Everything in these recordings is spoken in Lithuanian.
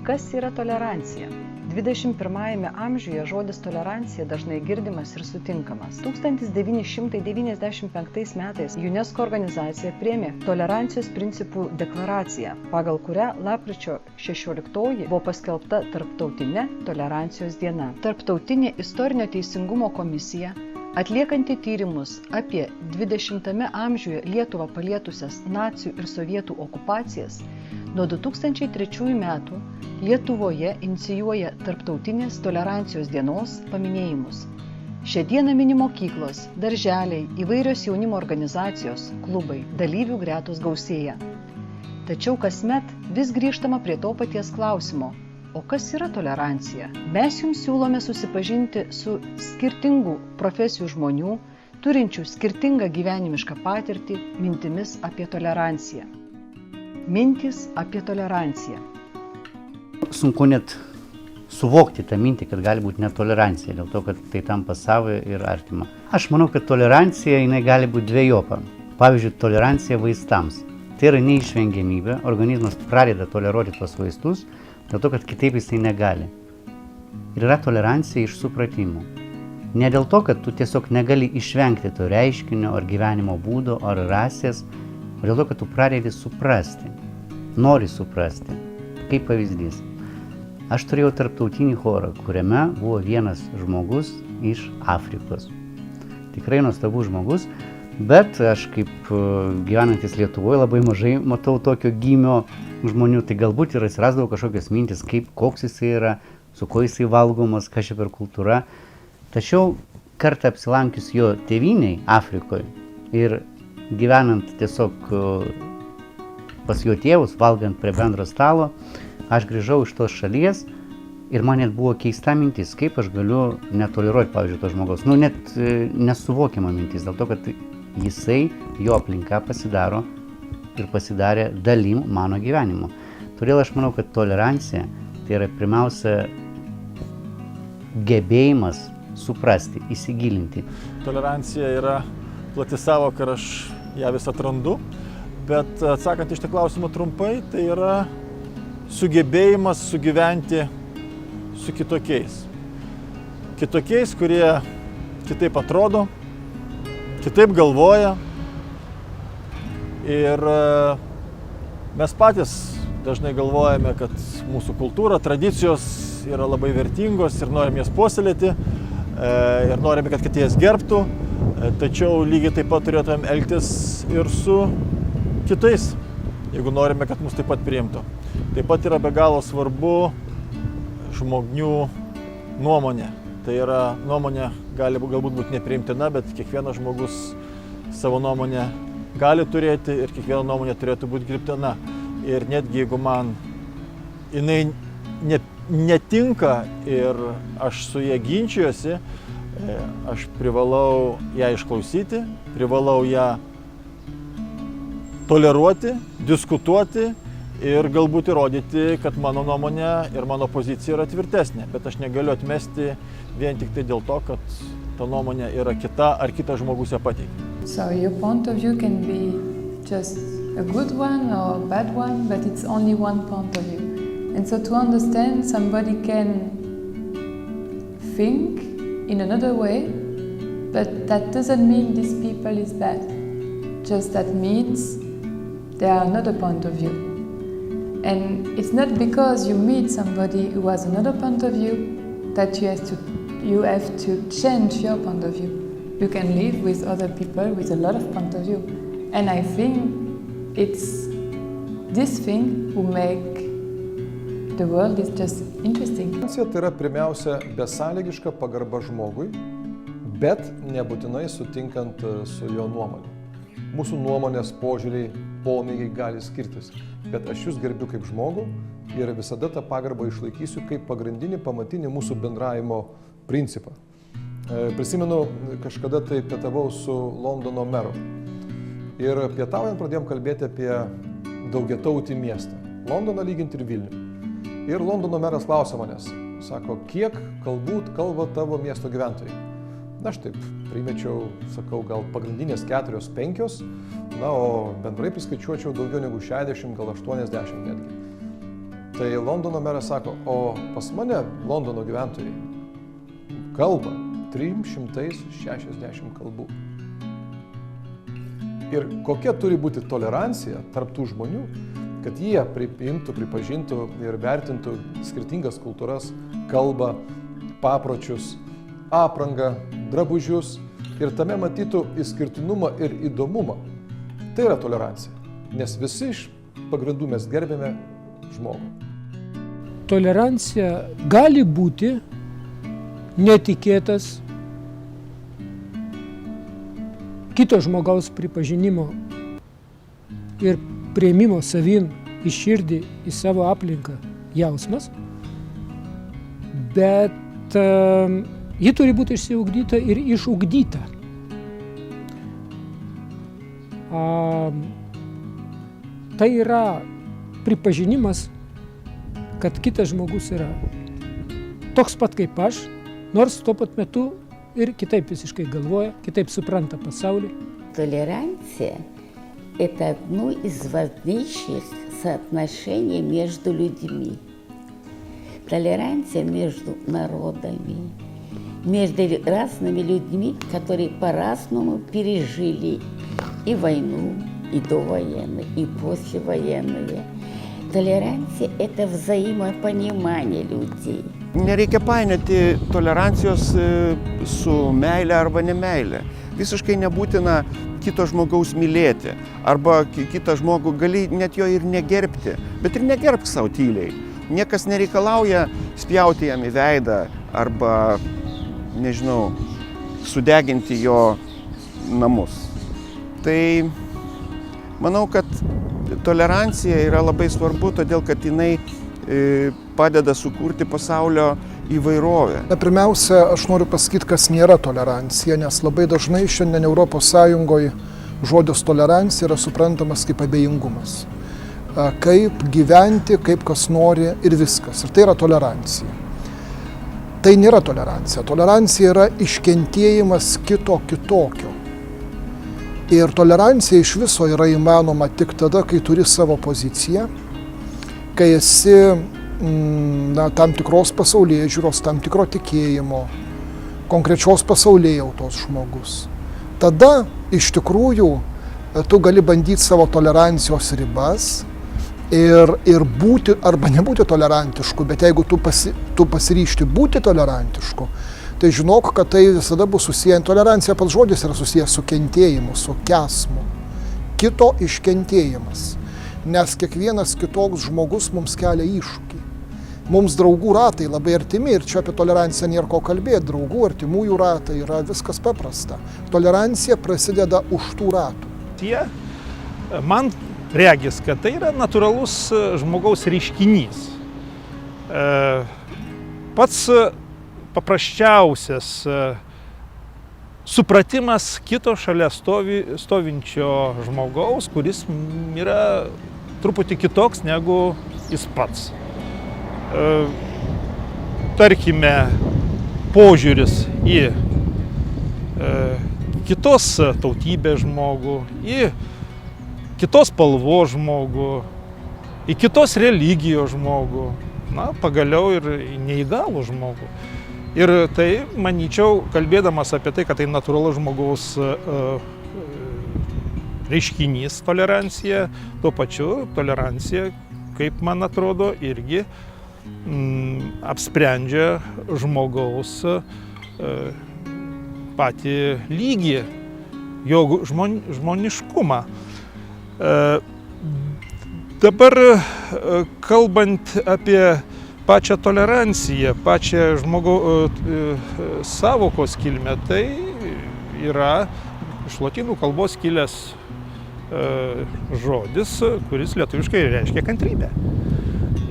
Kas yra tolerancija? 21 amžiuje žodis tolerancija dažnai girdimas ir sutinkamas. 1995 metais UNESCO organizacija priėmė tolerancijos principų deklaraciją, pagal kurią lapkričio 16 buvo paskelbta Tarptautinė tolerancijos diena. Tarptautinė istorinio teisingumo komisija, atliekanti tyrimus apie 20 amžiuje Lietuvą palietusias nacių ir sovietų okupacijas, nuo 2003 metų Lietuvoje inicijuoja Tarptautinės tolerancijos dienos paminėjimus. Šią dieną mini mokyklos, darželiai, įvairios jaunimo organizacijos, klubai, dalyvių gretos gausėja. Tačiau kasmet vis grįžtama prie to paties klausimo. O kas yra tolerancija? Mes jums siūlome susipažinti su skirtingų profesijų žmonių, turinčių skirtingą gyvenimišką patirtį, mintimis apie toleranciją. Mintys apie toleranciją. Sunku net suvokti tą mintį, kad gali būti netolerancija, dėl to, kad tai tampa savo ir artima. Aš manau, kad tolerancija jinai gali būti dvejopa. Pavyzdžiui, tolerancija vaistams. Tai yra neišvengiamybė, organizmas pradeda toleruoti tos vaistus, dėl to, kad kitaip jisai negali. Ir yra tolerancija iš supratimų. Ne dėl to, kad tu tiesiog negali išvengti to reiškinio, ar gyvenimo būdo, ar rasės, o dėl to, kad tu pradedi suprasti, nori suprasti. Kaip pavyzdys. Aš turėjau tarptautinį chorą, kuriame buvo vienas žmogus iš Afrikos. Tikrai nuostabus žmogus, bet aš kaip gyvenantis Lietuvoje labai mažai matau tokio gymio žmonių, tai galbūt ir atsirasdavo kažkokios mintis, koks jisai yra, su kuo jisai valgomas, kas čia per kultūra. Tačiau kartą apsilankius jo tėvynei Afrikoje ir gyvenant tiesiog pas jo tėvus, valgant prie bendro stalo, aš grįžau iš tos šalies ir man net buvo keista mintis, kaip aš galiu netoleruoti, pavyzdžiui, to žmogaus. Net nesuvokiama mintis, dėl to, kad jisai, jo aplinka pasidarė dalim mano gyvenimo. Todėl aš manau, kad tolerancija tai yra pirmiausia gebėjimas suprasti, įsigilinti. Tolerancija yra plati savoka ir aš ją vis atrandu. Bet atsakant iš tą klausimą trumpai, tai yra sugebėjimas sugyventi su kitokiais. Kitokiais, kurie kitaip atrodo, kitaip galvoja. Ir mes patys dažnai galvojame, kad mūsų kultūra, tradicijos yra labai vertingos ir norim jas puoselėti ir norime, kad kiti jas gerbtų. Tačiau lygiai taip pat turėtumėm elgtis ir su kitais, jeigu norime, kad mus taip pat priimtų. Taip pat yra be galo svarbu žmonių nuomonė. Tai yra nuomonė gali galbūt būti nepriimtina, bet kiekvienas žmogus savo nuomonę gali turėti ir kiekviena nuomonė turėtų būti gerbtina. Ir netgi jeigu man jinai netinka ir aš su ja ginčijuosi, aš privalau ją išklausyti, privalau ją toleruoti, diskutuoti ir galbūt įrodyti, kad mano nuomonė ir mano pozicija yra tvirtesnė. Bet aš negaliu atmesti vien tik tai dėl to, kad ta nuomonė yra kita ar kitas žmogus ją pateikia. So your point of view can be just a good one or a bad one, but it's only one point of view. And so to understand, somebody can think in another way, but that doesn't mean this people is bad. Just that means there are another point of view. And it's not because you meet somebody who has another point of view that you have to change your point of view. You can live with other people with a lot of point of view. And I think it's this thing who make the world is just interesting. Tai yra pirmiausia besąlygiška pagarba žmogui, bet nebūtinai sutinkant su jo nuomonė. Mūsų nuomonės, požiūriai, pomėgiai gali skirtis, bet aš jūs gerbiu kaip žmogų ir visada tą pagarbą išlaikysiu kaip pagrindinį, pamatinį mūsų bendravimo principą. Prisimenu, kažkada tai pietavau su Londono meru ir pietaujant pradėjom kalbėti apie daugiatautį miestą. Londoną lyginti ir Vilnių. Ir Londono meras klausė manęs, sako, kiek kalbų kalba tavo miesto gyventojai? Na, aš taip primečiau, sakau, gal pagrindinės 4-5, na, o bendrai priskaičiuočiau daugiau negu 60, gal 80 netgi. Tai Londono meras sako, o pas mane Londono gyventojai kalba 360 kalbų. Ir kokia turi būti tolerancija tarp tų žmonių, kad jie priimtų, pripažintų ir vertintų skirtingas kultūras, kalbą, papročius, aprangą, drabužius ir tame matytų išskirtinumą ir įdomumą. Tai yra tolerancija, nes visi iš pagrindų mes gerbėme žmogų. Tolerancija gali būti netikėtas kito žmogaus pripažinimo ir priėmimo savin į širdį, į savo aplinką jausmas, bet ji turi būti išsiugdyta ir išugdyta. Tai yra pripažinimas, kad kitas žmogus yra toks pat kaip aš, nors tuo pat metu ir kitaip visiškai galvoja, kitaip supranta pasaulį. Толеранция – это одно из важнейших соотношений между людьми. Толеранция между народами, между разными людьми, которые по-разному пережили и войну, и довоенные, и послевоенные. Tolerancija – это взаимопонимание людей. Nereikia painioti tolerancijos su meile arba nemeile. Visiškai nebūtina kito žmogaus mylėti. Arba kitą žmogų gali net jo ir negerbti, bet ir negerbk savo tyliai. Niekas nereikalauja spjauti jam į veidą arba, nežinau, sudeginti jo namus. Tai manau, kad tolerancija yra labai svarbu, todėl kad jinai padeda sukurti pasaulio įvairovę. Pirmiausia, aš noriu pasakyti, kas nėra tolerancija, nes labai dažnai šiandien Europos Sąjungoje žodis tolerancija yra suprantamas kaip abejingumas. Kaip gyventi, kaip kas nori ir viskas. Ir tai yra tolerancija. Tai nėra tolerancija. Tolerancija yra iškentėjimas kito kitokio. Ir tolerancija iš viso yra įmanoma tik tada, kai turi savo poziciją, kai esi tam tikros pasaulėžiūros, tam tikro tikėjimo, konkrečios pasaulėjautos žmogus. Tada iš tikrųjų tu gali bandyti savo tolerancijos ribas ir būti arba nebūti tolerantišku, bet jeigu tu pasiryžti būti tolerantišku, tai žinok, kad tai visada bus susiję, tolerancija pats žodis yra susijęs su kentėjimu, su kesmu, kito iškentėjimas, nes kiekvienas kitoks žmogus mums kelia iššūkį. Mums draugų ratai labai artimi ir čia apie toleranciją nėra ko kalbėti, draugų, artimųjų ratai yra viskas paprasta. Tolerancija prasideda už tų ratų. Man regis, kad tai yra natūralus žmogaus reiškinys. Pats paprasčiausias supratimas kito šalia stovinčio žmogaus, kuris yra truputį kitoks negu jis pats. Tarkime, požiūris į kitos tautybės žmogų, į kitos spalvos žmogų, į kitos religijos žmogų, pagaliau ir neįgalų žmogų. Ir tai, manyčiau, kalbėdamas apie tai, kad tai natūralus žmogaus reiškinys tolerancija, tuo pačiu tolerancija, kaip man atrodo, irgi apsprendžia žmogaus patį lygį, jo žmoniškumą. Dabar, kalbant apie pačią toleranciją, pačią sąvokos kilmę, tai yra iš lotynų kalbos kilęs žodis, kuris lietuviškai reiškia kantrybę.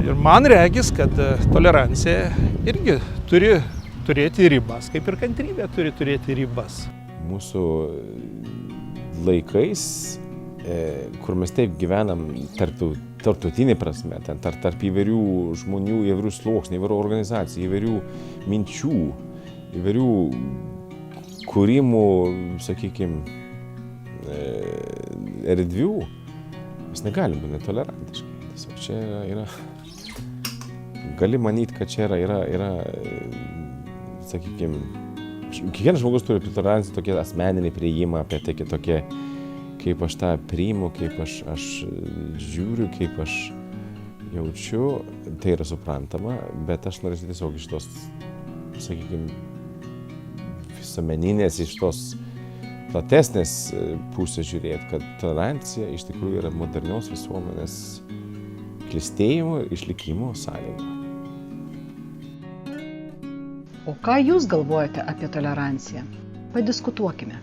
Ir man regis, kad tolerancija irgi turi turėti ribas, kaip ir kantrybė turi turėti ribas. Mūsų laikais, kur mes taip gyvenam tarptautinė prasme, tarp įvairių žmonių, įvairių sluoksnių, įvairių organizacijų, įvairių minčių, įvairių kūrimų, sakykime, erdvių, mes negalim būti netolerantiški. Tiesiog čia yra gali manyti, kad čia yra sakykime, kiekvienas žmogus turi toleranciją, tokį asmeninį priėjimą apie tai kitokie, kaip aš tą priimu, kaip aš žiūriu, kaip aš jaučiu, tai yra suprantama, bet aš norėčiau tiesiog iš tos, sakykime, visuomeninės, iš tos platesnės pusės žiūrėti, kad tolerancija iš tikrųjų yra modernios visuomenės klestėjimo ir išlikimo sąlyga. O ką jūs galvojate apie toleranciją? Padiskutuokime.